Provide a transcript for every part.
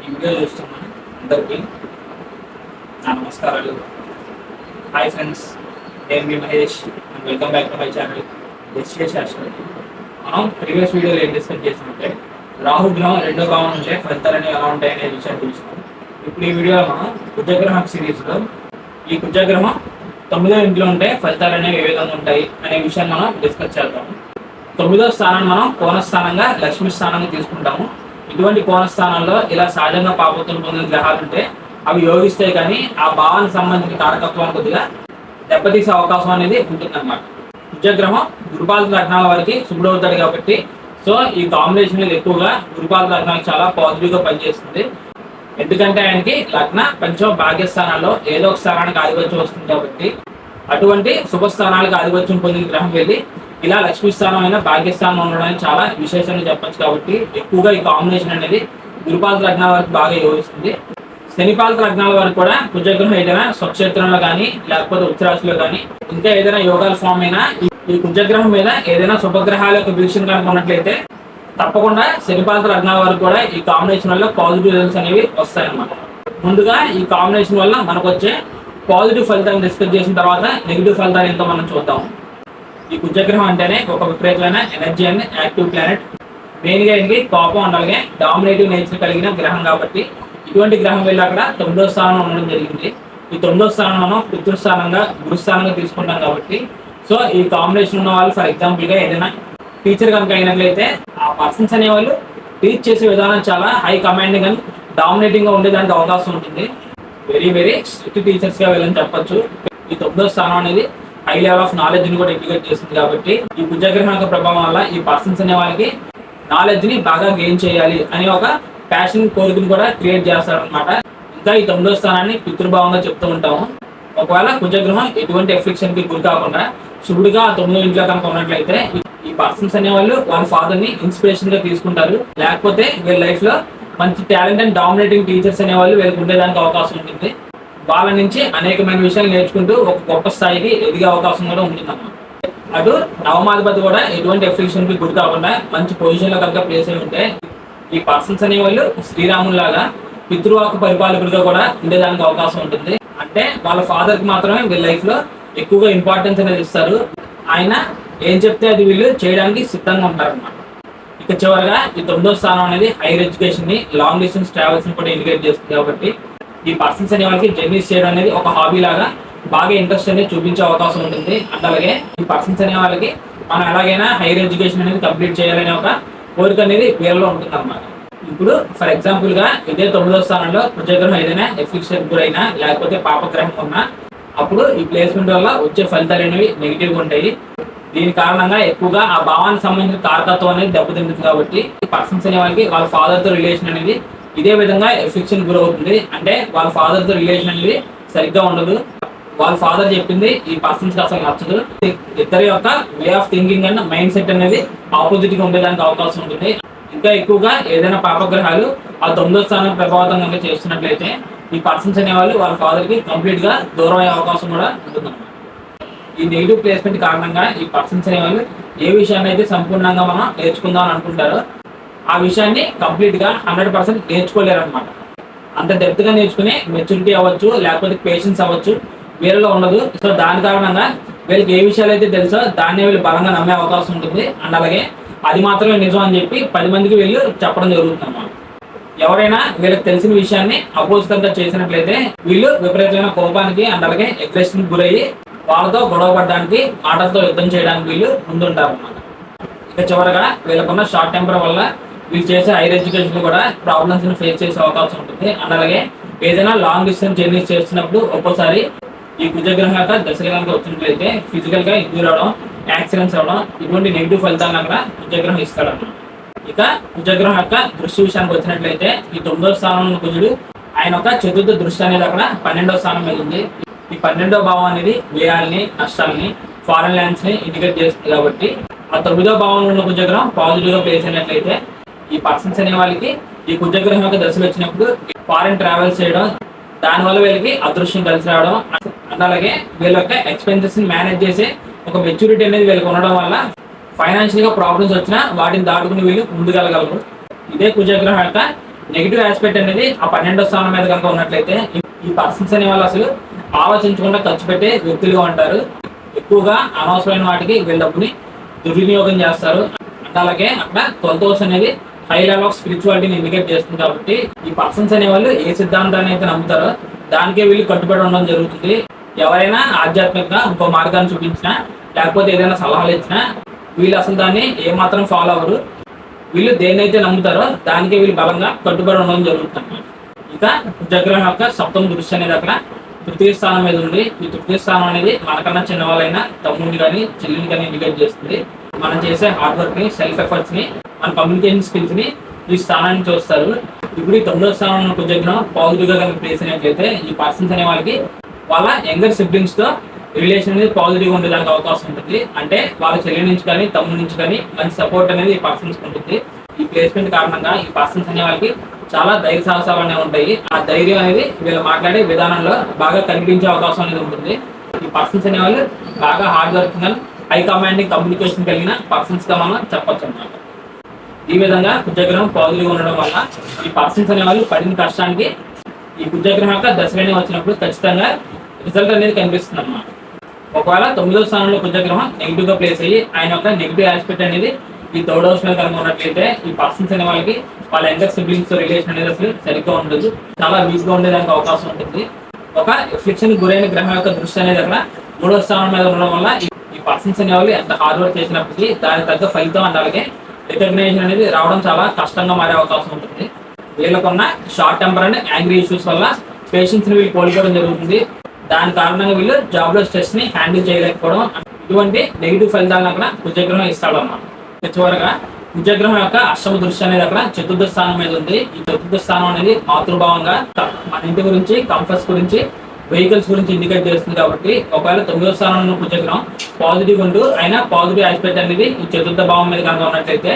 ఈ వీడియో చూస్తున్న అందరికీ నా నమస్కారాలు. హాయ్ ఫ్రెండ్స్, నేను మీ Mahesh and welcome back to my channel SA Shastram. మనం ప్రీవియస్ వీడియోలో ఏం డిస్కస్ చేసినట్టే రాహు గ్రహం రెండో భావం ఉంటే ఫలితాలు అనేవి ఎలా ఉంటాయనే విషయాన్ని చూసినాం. ఇప్పుడు ఈ వీడియోలో మనం కుజగ్రహం సిరీస్లో ఈ కుజగ్రహం 9వ ఇంట్లో ఉంటే ఫలితాలు అనేవి ఏ విధంగా ఉంటాయి అనే విషయాన్ని మనం డిస్కస్ చేద్దాము. 9వ స్థానాన్ని మనం కోణస్థానంగా లక్ష్మీ స్థానంగా తీసుకుంటాము. ఇటువంటి కోణస్థానాల్లో ఇలా సహజంగా పాపత్వం పొందిన గ్రహాలు ఉంటే అవి యోగిస్తాయి, కానీ ఆ భావానికి సంబంధించిన కారకత్వాన్ని కొద్దిగా దెబ్బతీసే అవకాశం అనేది ఉంటుందన్నమాట. కుజగ్రహం గురుపాద లగ్నాల వారికి శుభుడవుతాడు కాబట్టి సో ఈ కాంబినేషన్ అనేది ఎక్కువగా గురుపాద లగ్నాలకు చాలా పాజిటివ్గా పనిచేస్తుంది. ఎందుకంటే ఆయనకి లగ్న పంచమ భాగ్యస్థానాల్లో ఏదో ఒక స్థానానికి ఆధిపత్యం వస్తుంది కాబట్టి అటువంటి శుభస్థానాలకు ఆధిపత్యం పొందిన గ్రహం వెళ్ళి ఇలా లక్ష్మీ స్థానం అయినా భాగ్యస్థానం ఉండడానికి చాలా విశేషంగా చెప్పచ్చు. కాబట్టి ఎక్కువగా ఈ కాంబినేషన్ అనేది గురుపాద లగ్నాల వరకు బాగా యోగిస్తుంది. శనిపాద లగ్నాల వరకు కూడా కుజగ్రహం ఏదైనా స్వక్షేత్రంలో కానీ లేకపోతే ఉత్తరాశిలో కానీ ఇంకా ఏదైనా యోగాల ఫామ్ అయినా ఈ కుజగ్రహం మీద ఏదైనా శుభగ్రహాల యొక్క వీక్షణ కనుక ఉన్నట్లయితే తప్పకుండా శనిపాద లగ్నాల వరకు కూడా ఈ కాంబినేషన్ వల్ల పాజిటివ్ రిజల్ట్స్ అనేవి వస్తాయన్నమాట. ముందుగా ఈ కాంబినేషన్ వల్ల మనకు వచ్చే పాజిటివ్ ఫలితాలను డిస్కస్ చేసిన తర్వాత నెగిటివ్ ఫలితాలు ఏంటో మనం చూద్దాం. ఈ కుజగ్రహం అంటేనే ఒక విపరీతమైన ఎనర్జీ అండ్ యాక్టివ్ ప్లానెట్. మెయిన్గా ఇది కోపం అండ్ అలాగే డామినేటివ్ నేచర్ కలిగిన గ్రహం కాబట్టి ఇటువంటి గ్రహం వెళ్ళి అక్కడ 9వ స్థానంలో ఉండడం జరిగింది. ఈ 9వ స్థానం మనం పితృస్థానంగా గురుస్థానంగా తీసుకుంటాం కాబట్టి సో ఈ కాంబినేషన్ ఉన్న వాళ్ళు ఫర్ ఎగ్జాంపుల్గా ఏదైనా టీచర్ కనుక అయినట్లయితే ఆ పర్సన్స్ అనేవాళ్ళు టీచ్ చేసే విధానం చాలా హై కమాండింగ్ అండ్ డామినేటింగ్గా ఉండేదానికి అవకాశం ఉంటుంది. వెరీ వెరీ స్ట్రిక్ట్ టీచర్స్గా వెళ్ళని చెప్పచ్చు. ఈ 9వ స్థానం అనేది హై లెవెల్ ఆఫ్ నాలెడ్జ్ ని కూడా ఇండికేట్ చేస్తుంది కాబట్టి ఈ కుజగ్రహం యొక్క ప్రభావం వల్ల ఈ పర్సన్స్ అనే వాళ్ళకి నాలెడ్జ్ ని బాగా గెయిన్ చేయాలి అనే ఒక ప్యాషన్ కోరికను కూడా క్రియేట్ చేస్తారనమాట. ఇంకా ఈ 9వ స్థానాన్ని పితృభావంగా చెప్తూ ఉంటాము. ఒకవేళ కుజగ్రహం ఎటువంటి ఎఫెక్షన్ కి గురి కాకుండా శుభుడుగా 9వ ఇంట్లో కనుక ఉన్నట్లయితే ఈ పర్సన్స్ అనేవాళ్ళు వాళ్ళ ఫాదర్ ని ఇన్స్పిరేషన్ గా తీసుకుంటారు. లేకపోతే వీళ్ళ లైఫ్ లో మంచి టాలెంట్ అండ్ డామినేటింగ్ టీచర్స్ అనేవాళ్ళు వీళ్ళకి ఉండేదానికి అవకాశం ఉంటుంది. వాళ్ళ నుంచి అనేకమైన విషయాలు నేర్చుకుంటూ ఒక గొప్ప స్థాయికి ఎదిగే అవకాశం కూడా ఉంటుందన్నమాట. అటు నవమాధిపతి కూడా ఎటువంటి ఎఫెక్షన్ కి గురి కాకుండా మంచి పొజిషన్ లో కనుక ప్లేస్ అయి ఉంటే ఈ పర్సన్స్ అనే వాళ్ళు శ్రీరాములు లాగా పితృవాకు పరిపాలకుడిగా కూడా ఉండేదానికి అవకాశం ఉంటుంది. అంటే వాళ్ళ ఫాదర్ కి మాత్రమే వీళ్ళ లైఫ్ లో ఎక్కువగా ఇంపార్టెన్స్ అనేది ఇస్తారు. ఆయన ఏం చెప్తే అది వీళ్ళు చేయడానికి సిద్ధంగా ఉంటారు అన్నమాట. ఇక చివరిగా ఈ 9వ స్థానం అనేది హైయర్ ఎడ్యుకేషన్ ని లాంగ్ డిస్టెన్స్ ట్రావెల్స్ ని కూడా ఇండికేట్ చేస్తుంది కాబట్టి ఈ పర్సన్స్ అనే వాళ్ళకి జర్నీస్ చేయడం అనేది ఒక హాబీ లాగా బాగా ఇంట్రెస్ట్ అనేది చూపించే అవకాశం ఉంటుంది. అండ్ అలాగే ఈ పర్సన్స్ అనే వాళ్ళకి మనం ఎలాగైనా హైయర్ ఎడ్యుకేషన్ అనేది కంప్లీట్ చేయాలనే ఒక కోరిక అనేది వీళ్ళలో ఉంటుంది అన్నమాట. ఇప్పుడు ఫర్ ఎగ్జాంపుల్ గా ఇదే 9వ స్థానంలో కుజగ్రహం ఏదైనా ఎఫెక్షన్ గురైనా లేకపోతే పాపగ్రహం ఉన్నా అప్పుడు ఈ ప్లేస్మెంట్ వల్ల వచ్చే ఫలితాలు అనేవి నెగిటివ్ గా ఉంటాయి. దీని కారణంగా ఎక్కువగా ఆ భావానికి సంబంధించిన కారకత్వం అనేది దెబ్బతింటుంది. కాబట్టి ఈ పర్సన్స్ అనే వాళ్ళకి వాళ్ళ ఫాదర్ తో రిలేషన్ అనేది ఇదే విధంగా ఎఫెక్షన్ గురవుతుంది. అంటే వాళ్ళ ఫాదర్ తో రిలేషన్ అనేది సరిగ్గా ఉండదు. వాళ్ళ ఫాదర్ చెప్పింది ఈ పర్సన్స్ కి అసలు నచ్చదు. ఇద్దరి యొక్క way of thinking and mind set అనేది ఆపోజిట్ గా ఉండేదానికి అవకాశం ఉంటుంది. ఇంకా ఎక్కువగా ఏదైనా పాపగ్రహాలు ఆ 9వ స్థానం ప్రభావితం కనుక చేస్తున్నట్లయితే ఈ పర్సన్స్ అనేవాళ్ళు వాళ్ళ ఫాదర్ కి కంప్లీట్ గా దూరం అయ్యే అవకాశం కూడా ఉంటుంది. ఈ నెగిటివ్ ప్లేస్మెంట్ కారణంగా ఈ పర్సన్స్ అనేవాళ్ళు ఏ విషయాన్ని అయితే సంపూర్ణంగా మనం నేర్చుకుందాం అని అనుకుంటారో ఆ విషయాన్ని కంప్లీట్ గా 100% నేర్చుకోలేరు అనమాట. అంత డెప్త్ గా నేర్చుకునే మెచ్యూరిటీ అవ్వచ్చు లేకపోతే పేషెన్స్ అవ్వచ్చు వీళ్ళలో ఉండదు. సో దాని కారణంగా వీళ్ళకి ఏ విషయాలు అయితే తెలుసో దాన్ని వీళ్ళు బలంగా నమ్మే అవకాశం ఉంటుంది. అండ్ అలాగే అది మాత్రమే నిజం అని చెప్పి 10 మందికి వీళ్ళు చెప్పడం జరుగుతుంది అన్నమాట. ఎవరైనా వీళ్ళకి తెలిసిన విషయాన్ని అపోజితంగా చేసినట్లయితే వీళ్ళు విపరీతమైన కోపానికి అండ్ అలాగే అగ్రెషన్ గురయ్యి వాళ్ళతో గొడవ పడడానికి మాటలతో యుద్ధం చేయడానికి వీళ్ళు ముందుంటారు అన్నమాట. ఇక చివరగా వీళ్ళకున్న షార్ట్ టెంపర్ వల్ల వీళ్ళు చేసే హైయర్ ఎడ్యుకేషన్ కూడా ప్రాబ్లమ్స్ ని ఫేస్ చేసే అవకాశం ఉంటుంది. అండ్ అలాగే ఏదైనా లాంగ్ డిస్టెన్స్ జర్నీస్ చేస్తున్నప్పుడు ఒక్కోసారి ఈ కుజగ్రహం యొక్క దశలు కనుక వచ్చినట్లయితే ఫిజికల్ గా ఇంజూర్ అవడం, యాక్సిడెంట్స్ అవడం ఇటువంటి నెగిటివ్ ఫలితాలను అక్కడ కుజగ్రహం ఇస్తాడు అన్నమాట. ఇక కుజగ్రహం యొక్క దృష్టి విషయానికి వచ్చినట్లయితే ఈ 9వ స్థానంలో కుజుడు ఆయన ఒక చతుర్థ దృష్టి అనేది అక్కడ 12వ స్థానం మీద ఉంది. ఈ 12వ భావం అనేది వ్యయాల్ని, నష్టాలని, ఫారెన్ ల్యాండ్స్ ని ఇండికేట్ చేస్తుంది. కాబట్టి ఆ 9వ భావంలో ఉన్న కుజగ్రహం పాజిటివ్ గా ప్లేస్ అయినట్లయితే ఈ పర్సన్స్ అనే వాళ్ళకి ఈ కుజగ్రహం యొక్క దశలు వచ్చినప్పుడు ఫారెన్ ట్రావెల్స్ చేయడం, దానివల్ల వీళ్ళకి అదృష్టం కలిసి రావడం అండ్ అలాగే వీళ్ళ యొక్క ఎక్స్పెన్సెస్ ని మేనేజ్ చేసే ఒక మెచ్యూరిటీ అనేది వీళ్ళకి ఉండడం వల్ల ఫైనాన్షియల్ గా ప్రాబ్లమ్స్ వచ్చినా వాటిని దాటుకుని వీళ్ళు ముందుకెళ్ళగలరు. ఇదే కుజగ్రహం యొక్క నెగిటివ్ ఆస్పెక్ట్ అనేది ఆ 12వ స్థానం మీద కనుక ఉన్నట్లయితే ఈ పర్సన్స్ అనే వాళ్ళు అసలు ఆలోచించకుండా ఖర్చు పెట్టే వ్యక్తులుగా ఉంటారు. ఎక్కువగా అనవసరమైన వాటికి వీళ్ళ డబ్బుని దుర్వినియోగం చేస్తారు. అలాగే అక్కడ 12th హౌస్ అనేది హై లెవెల్ ఆఫ్ స్పిరిచువాలిటీని ఇండికేట్ చేస్తుంది. కాబట్టి ఈ పర్సన్స్ అనే వాళ్ళు ఏ సిద్ధాంతాన్ని అయితే నమ్ముతారో దానికే వీళ్ళు కట్టుబడి ఉండడం జరుగుతుంది. ఎవరైనా ఆధ్యాత్మికంగా ఇంకో మార్గాన్ని చూపించినా లేకపోతే ఏదైనా సలహాలు ఇచ్చినా వీళ్ళు అసలు దాన్ని ఏమాత్రం ఫాలో అవ్వరు. వీళ్ళు దేన్నైతే నమ్ముతారో దానికే వీళ్ళు బలంగా కట్టుబడి ఉండడం జరుగుతుంది. ఇక కుజగ్రహం యొక్క 7వ దృష్టి అనేది అక్కడ తృతీయ స్థానం మీద ఉంది. ఈ తృతీయ స్థానం అనేది మనకన్నా చిన్నవాళ్ళైనా తమ్ముడిని కానీ చెల్లిని కానీ ఇండికేట్ చేస్తుంది. మనం చేసే హార్డ్ వర్క్ ని, సెల్ఫ్ ఎఫర్ట్స్ ని, మన కమ్యూనికేషన్ స్కిల్స్ ని ఈ స్థానాన్ని చూస్తారు. ఇప్పుడు ఈ 9వ స్థానంలో కుజగ్రహం పాజిటివ్ గా కనుక ప్లేస్ అయినట్లయితే ఈ పర్సన్స్ అనే వాళ్ళకి వాళ్ళ యంగర్ సిబ్లింగ్స్ తో రిలేషన్ అనేది పాజిటివ్ గా ఉండడానికి అవకాశం ఉంటుంది. అంటే వాళ్ళ చెల్లి నుంచి కానీ తమ్ముడి నుంచి కానీ మంచి సపోర్ట్ అనేది ఈ పర్సన్స్ ఉంటుంది. ఈ ప్లేస్మెంట్ కారణంగా ఈ పర్సన్స్ అనే వాళ్ళకి చాలా ధైర్య సాహసాలు అనేవి ఉంటాయి. ఆ ధైర్యం అనేది వీళ్ళు మాట్లాడే విధానంలో బాగా కనిపించే అవకాశం అనేది ఉంటుంది. ఈ పర్సన్స్ అనే వాళ్ళు బాగా hard working and high commanding communication కలిగిన పర్సన్స్ గా మనం చెప్పొచ్చు అన్నమాట. ఈ విధంగా కుజగ్రహం పాజిటివ్ ఉండడం వల్ల ఈ పర్సన్స్ అనే వాళ్ళు పడిన కష్టానికి ఈ కుజగ్రహం యొక్క దశలని వచ్చినప్పుడు ఖచ్చితంగా రిజల్ట్ అనేది కనిపిస్తుంది అన్నమాట. ఒకవేళ 9వ స్థానంలో కుజగ్రహం నెగిటివ్ గా ప్లేస్ అయ్యి ఆయన యొక్క నెగిటివ్ ఆస్పెక్ట్ అనేది ఈ 3rd హౌస్ మీద కనుక ఉన్నట్లయితే ఈ పర్సన్స్ అనే వాళ్ళకి వాళ్ళ యంగర్ సిబ్లింగ్స్ తో రిలేషన్ అనేది అసలు సరిగ్గా ఉండదు. చాలా వీక్ గా ఉండేదానికి అవకాశం ఉంటుంది. ఒక ఎఫ్లిక్షన్ గురైన గ్రహం యొక్క దృష్టి అనేది అక్కడ 3వ స్థానం మీద ఉండడం వల్ల ఈ పర్సన్స్ అనే వాళ్ళు ఎంత హార్డ్ వర్క్ చేసినప్పటికీ దానికి తగ్గ ఫలితం అండ్ అలాగే రికగ్నైజేషన్ అనేది రావడం చాలా కష్టంగా మారే అవకాశం ఉంటుంది. వీళ్ళకున్న short temper and angry issues వల్ల పేషెన్స్ ని వీళ్ళు కోల్పోవడం జరుగుతుంది. దాని కారణంగా వీళ్ళు జాబ్ లో స్ట్రెస్ ని హ్యాండిల్ చేయలేకపోవడం, ఇటువంటి నెగిటివ్ ఫలితాలను అక్కడ కుజగ్రహం ఇస్తాడు అన్నమాట. చివరగా కుజగ్రహం యొక్క 8వ దృష్టి అనేది అక్కడ 4th స్థానం మీద ఉంది. ఈ 4th స్థానం అనేది మాతృభావంగా మన ఇంటి గురించి, కంఫర్ట్స్ గురించి, వెహికల్స్ గురించి ఇండికేట్ చేస్తుంది. కాబట్టి ఒకవేళ 9వ స్థానంలో కుజగ్రహం పాజిటివ్ ఉంటూ అయినా పాజిటివ్ ఆస్పెక్ట్ అనేది ఈ 4th భావం మీద కనుక ఉన్నట్లయితే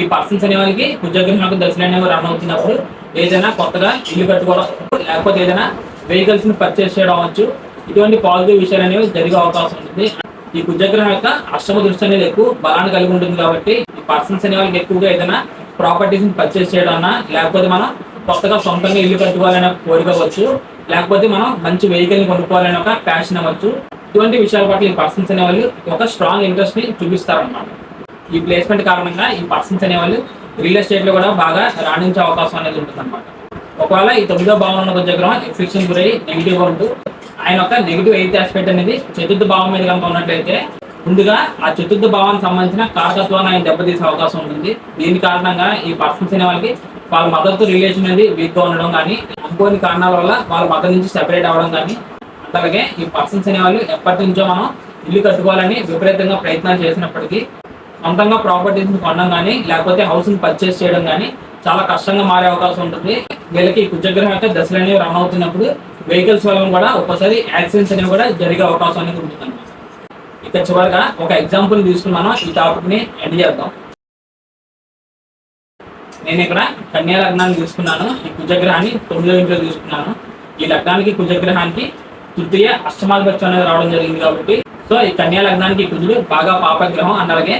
ఈ పర్సన్స్ అనే వాళ్ళకి కుజగ్రహం యొక్క దశలు అనేవి రన్ అవుతున్నప్పుడు ఏదైనా కొత్తగా ఇల్లు కట్టుకోవడం లేకపోతే ఏదైనా వెహికల్స్ ని పర్చేస్ చేయడం అవ్వచ్చు, ఇటువంటి పాజిటివ్ విషయాలు అనేవి జరిగే అవకాశం ఉంటుంది. ఈ కుజగ్రహం యొక్క 8వ దృష్టి అనేది ఎక్కువ బలాన్ని కలిగి ఉంటుంది. కాబట్టి ఈ పర్సన్స్ అనే వాళ్ళకి ఎక్కువగా ఏదైనా ప్రాపర్టీస్ ని పర్చేస్ చేయడం అన్నా లేకపోతే మనం కొత్తగా సొంతంగా ఇల్లు కట్టుకోవాలనే కోరిక అవ్వచ్చు, లేకపోతే మనం మంచి వెహికల్ ని కొనుక్కోవాలనే ఒక ప్యాషన్ అవ్వచ్చు. ఇటువంటి విషయాల పట్ల ఈ పర్సన్స్ అనే వాళ్ళు ఒక స్ట్రాంగ్ ఇంట్రెస్ట్ ని చూపిస్తారన్నమాట. ఈ ప్లేస్మెంట్ కారణంగా ఈ పర్సన్స్ అనే వాళ్ళు రియల్ ఎస్టేట్ లో కూడా బాగా రాణించే అవకాశం అనేది ఉంటుంది అన్నమాట. ఒకవేళ ఈ 9వ భావంలో కుజగ్రహం ఎఫ్లిక్షన్ గురై నెగిటివ్ గా ఉంటూ ఆయన యొక్క నెగిటివ్ 8th ఆస్పెక్ట్ అనేది 4th భావం మీద కనుక ఉన్నట్లయితే ముందుగా ఆ 4th భావానికి సంబంధించిన కారకత్వాన్ని ఆయన దెబ్బతీసే అవకాశం ఉంటుంది. దీని కారణంగా ఈ పర్సన్స్ అనే వాళ్ళకి వాళ్ళ మదర్ తో రిలేషన్ అనేది వీక్ గా ఉండడం కానీ, అనుకోని కారణాల వల్ల వాళ్ళ మదర్ నుంచి సెపరేట్ అవ్వడం కానీ, అలాగే ఈ పర్సన్స్ అనే వాళ్ళు ఎప్పటి నుంచో మనం ఇల్లు కట్టుకోవాలని విపరీతంగా ప్రయత్నాలు చేసినప్పటికీ సొంతంగా ప్రాపర్టీస్ ని కొనడం కానీ లేకపోతే హౌస్ ని పర్చేస్ చేయడం కానీ చాలా కష్టంగా మారే అవకాశం ఉంటుంది. వీళ్ళకి కుజగ్రహం యొక్క దశలు అనేవి రన్ అవుతున్నప్పుడు వెహికల్స్ వల్ల కూడా ఒక్కోసారి యాక్సిడెంట్స్ అనేవి కూడా జరిగే అవకాశం అనేది ఉంటుంది. ఇక చివరిగా ఒక ఎగ్జాంపుల్ తీసుకుని మనం ఈ టాపిక్ ని ఎండ్ చేద్దాం. నేను ఇక్కడ కన్యా లగ్నాన్ని తీసుకున్నాను. ఈ కుజగ్రహాన్ని 9వ ఇంట్లో తీసుకున్నాను. ఈ లగ్నానికి కుజగ్రహానికి తృతీయ అష్టమాధిపత్యం అనేది రావడం జరిగింది. కాబట్టి సో ఈ కన్యా లగ్నానికి కుజుడు బాగా పాపగ్రహం అండ్ అలాగే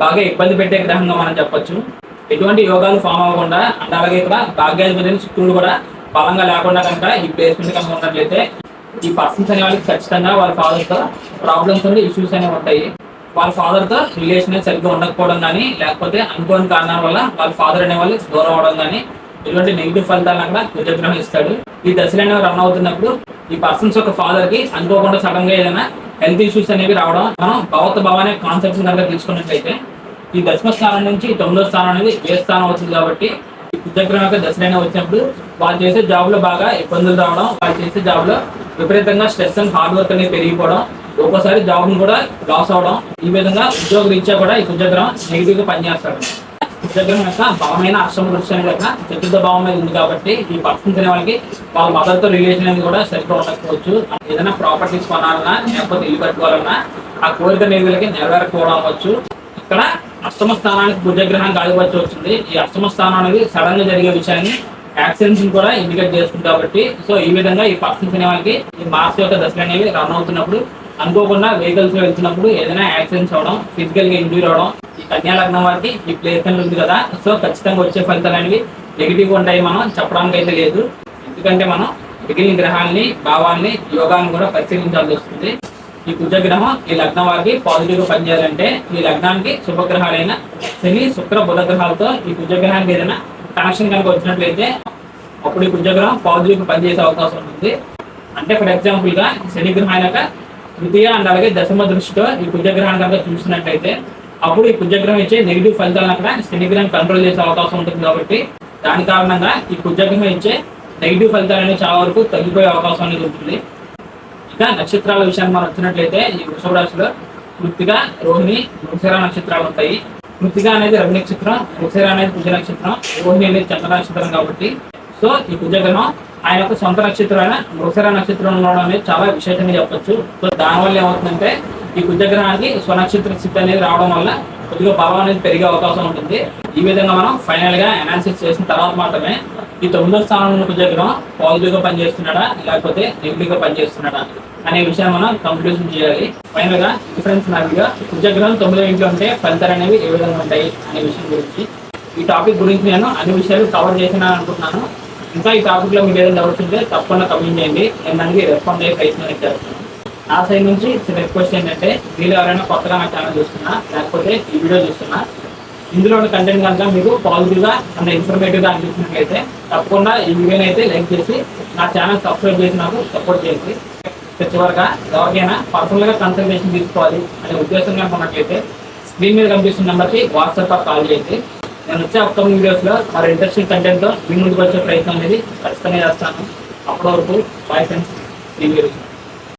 బాగా ఇబ్బంది పెట్టే గ్రహంగా మనం చెప్పొచ్చు. ఎటువంటి యోగాలు ఫామ్ అవ్వకుండా అండ్ అలాగే ఇక్కడ భాగ్యాధిపతి శుక్రుడు కూడా బలంగా లేకుండా కనుక ఈ ప్లేస్మెంట్ కనుక ఉన్నట్లయితే ఈ పర్సన్స్ అనే వాళ్ళకి ఖచ్చితంగా వాళ్ళ ఫాదర్ తో ప్రాబ్లమ్స్ ఉండి ఇష్యూస్ అనేవి ఉంటాయి. వాళ్ళ ఫాదర్ తో రిలేషన్ సరిగ్గా ఉండకపోవడం కానీ లేకపోతే అనుకోని కారణాల వల్ల వాళ్ళ ఫాదర్ అనే వాళ్ళు దూరం అవడం కానీ ఇటువంటి నెగిటివ్ ఫలితాలను అక్కడ కుజగ్రహం ఇస్తాడు. ఈ దశలు అనేవి రన్ అవుతున్నప్పుడు ఈ పర్సన్స్ యొక్క ఫాదర్ కి అనుకోకుండా సడన్ గా ఏదైనా హెల్త్ ఇష్యూస్ అనేవి రావడం, మనం భగవత్ భావ అనే కాన్సెప్ట్ కనుక తీసుకున్నట్లయితే ఈ 10వ స్థానం నుంచి 9వ స్థానం అనేది ఏ స్థానం అవుతుంది. కాబట్టి ఈ కుజగ్రహం యొక్క దశలైనా వచ్చినప్పుడు వాళ్ళు చేసే జాబ్ లో బాగా ఇబ్బందులు రావడం, వాళ్ళు చేసే జాబ్ లో విపరీతంగా స్ట్రెస్ అండ్ హార్డ్ వర్క్ అనేది పెరిగిపోవడం, ఒక్కోసారి జాబ్ ను కూడా లాస్ అవడం, ఈ విధంగా ఉద్యోగ రీత్యా కూడా ఈ కుజగ్రహం నెగిటివ్ గా పనిచేస్తాడు. కుజగ్రహం యొక్క బలమైన 8వ దృష్టి అనేది యొక్క 4th భావం మీద ఉంది. కాబట్టి ఈ పర్సన్స్ అనే వాళ్ళకి వాళ్ళ మదర్ తో రిలేషన్ అనేది కూడా సరిగ్గా ఉండకపోవచ్చు. ఏదైనా ప్రాపర్టీస్ కొనాలన్నా లేకపోతే ఇల్లు కట్టుకోవాలన్నా ఆ కోరిక అనేది వీళ్ళకి నెరవేరకపోవడం అవ్వచ్చు. ఇక్కడ 8వ స్థానానికి కుజగ్రహం ఆధిపత్యం వచ్చింది. ఈ 8వ స్థానం అనేది సడన్ గా జరిగే విషయాన్ని యాక్సిడెంట్స్ కూడా ఇండికేట్ చేస్తుంది. కాబట్టి సో ఈ విధంగా ఈ పర్సన్స్ అనే వాళ్ళకి ఈ మార్క్స్ యొక్క దశలు అనేవి రన్ అవుతున్నప్పుడు అనుకోకుండా వెహికల్స్ లో వెళ్తున్నప్పుడు ఏదైనా యాక్సిడెంట్స్ అవడం, ఫిజికల్ గా ఇంజూరీ అవడం, ఈ కన్యా లగ్నం వారికి ఈ ప్లేస్మెంట్ ఉంది కదా, సో ఖచ్చితంగా వచ్చే ఫలితాలు అనేవి నెగిటివ్ ఉంటాయి మనం చెప్పడానికి అయితే లేదు. ఎందుకంటే మనం మిగిలిన గ్రహాలని, భావాల్ని, యోగాన్ని కూడా పరిశీలించాల్సి వస్తుంది. ఈ కుజగ్రహం ఈ లగ్నం వారికి పాజిటివ్ గా పనిచేయాలంటే ఈ లగ్నానికి శుభగ్రహాలైన శని, శుక్ర, బుధ గ్రహాలతో ఈ కుజగ్రహానికి ఏదైనా కనెక్షన్ కనుక వచ్చినట్లయితే అప్పుడు ఈ కుజగ్రహం పాజిటివ్ గా పనిచేసే అవకాశం ఉంటుంది. అంటే ఫర్ ఎగ్జాంపుల్ గా శని గ్రహం అయినాక తృతీయ అండ్ అలాగే దశమ దృష్టితో ఈ కుజగ్రహాన్ని కనుక చూసినట్లయితే అప్పుడు ఈ కుజగ్రహం ఇచ్చే నెగిటివ్ ఫలితాలను అక్కడ శనిగ్రహం కంట్రోల్ చేసే అవకాశం ఉంటుంది. కాబట్టి దాని కారణంగా ఈ కుజగ్రహం ఇచ్చే నెగిటివ్ ఫలితాలు అనేవి చాలా వరకు తగ్గిపోయే అవకాశం అనేది ఉంటుంది. ఇక నక్షత్రాల విషయాన్ని మనం వచ్చినట్లయితే ఈ వృషభ రాశిలో కృత్తిక, రోహిణి, మృగశిర నక్షత్రాలు ఉంటాయి. కృత్తిక అనేది రవి నక్షత్రం, మృగశిర అనేది కుజ నక్షత్రం, రోహిణి అనేది చంద్ర నక్షత్రం. కాబట్టి సో ఈ కుజగ్రహం ఆయన యొక్క సొంత నక్షత్రమైన మృగశిర నక్షత్రం ఉండడం అనేది చాలా విశేషంగా చెప్పొచ్చు. సో దానివల్ల ఏమవుతుందంటే ఈ కుజగ్రహానికి స్వనక్షత్ర స్థితి అనేది రావడం వల్ల కొద్దిగా బలం అనేది పెరిగే అవకాశం ఉంటుంది. ఈ విధంగా మనం ఫైనల్ గా అనాలిసిస్ చేసిన తర్వాత మాత్రమే ఈ 9వ స్థానంలో కుజగ్రహం పాజిటివ్ గా పనిచేస్తున్నాడా లేకపోతే నెగిటివ్ గా పనిచేస్తున్నాడా అనే విషయాన్ని మనం కంక్లూజన్ చేయాలి. ఫైనల్ గా డిఫరెన్స్ నా వీడియో కుజగ్రహం 9వ ఇంట్లో ఉంటే ఫలితాలు అనేవి ఏ విధంగా ఉంటాయి అనే విషయం గురించి ఈ టాపిక్ గురించి నేను అన్ని విషయాలు కవర్ చేసిన అనుకుంటున్నాను. ఇంకా ఈ టాపిక్ లో మీరు ఏదైనా డౌట్స్ ఉంటే తప్పకుండా కమెంట్ చేయండి. నేను దానికి రెస్పాండ్ అయ్యే ప్రయత్నం చేస్తాను. నా సైడ్ నుంచి చిన్న రిక్వెస్ట్ ఏంటంటే మీరు ఎవరైనా కొత్తగా నా ఛానల్ చూస్తున్నా లేకపోతే ఈ వీడియో చూస్తున్నా ఇందులో కంటెంట్ కనుక మీకు పాజిటివ్ గా అండ్ ఇన్ఫర్మేటివ్ గా అనిపించినట్లయితే తప్పకుండా ఈ వీడియోని అయితే లైక్ చేసి నా ఛానల్ సబ్స్క్రైబ్ చేసి నాకు సపోర్ట్ చేయండి. చివరిగా ఎవరికైనా పర్సనల్ గా కన్సల్టేషన్ తీసుకోవాలి అనే ఉద్దేశం కనుక ఉన్నట్లయితే స్క్రీన్ మీద కనిపిస్తున్న నెంబర్కి వాట్సాప్ కాల్ చేయండి. నేను వచ్చే అప్కమింగ్ వీడియోస్లో మరి ఇంట్రెస్టింగ్ కంటెంట్తో మీ ముందుకు వచ్చే ప్రయత్నం అనేది ఖచ్చితంగా చేస్తాను. అప్పటి వరకు బాయ్ ఫ్రెండ్స్.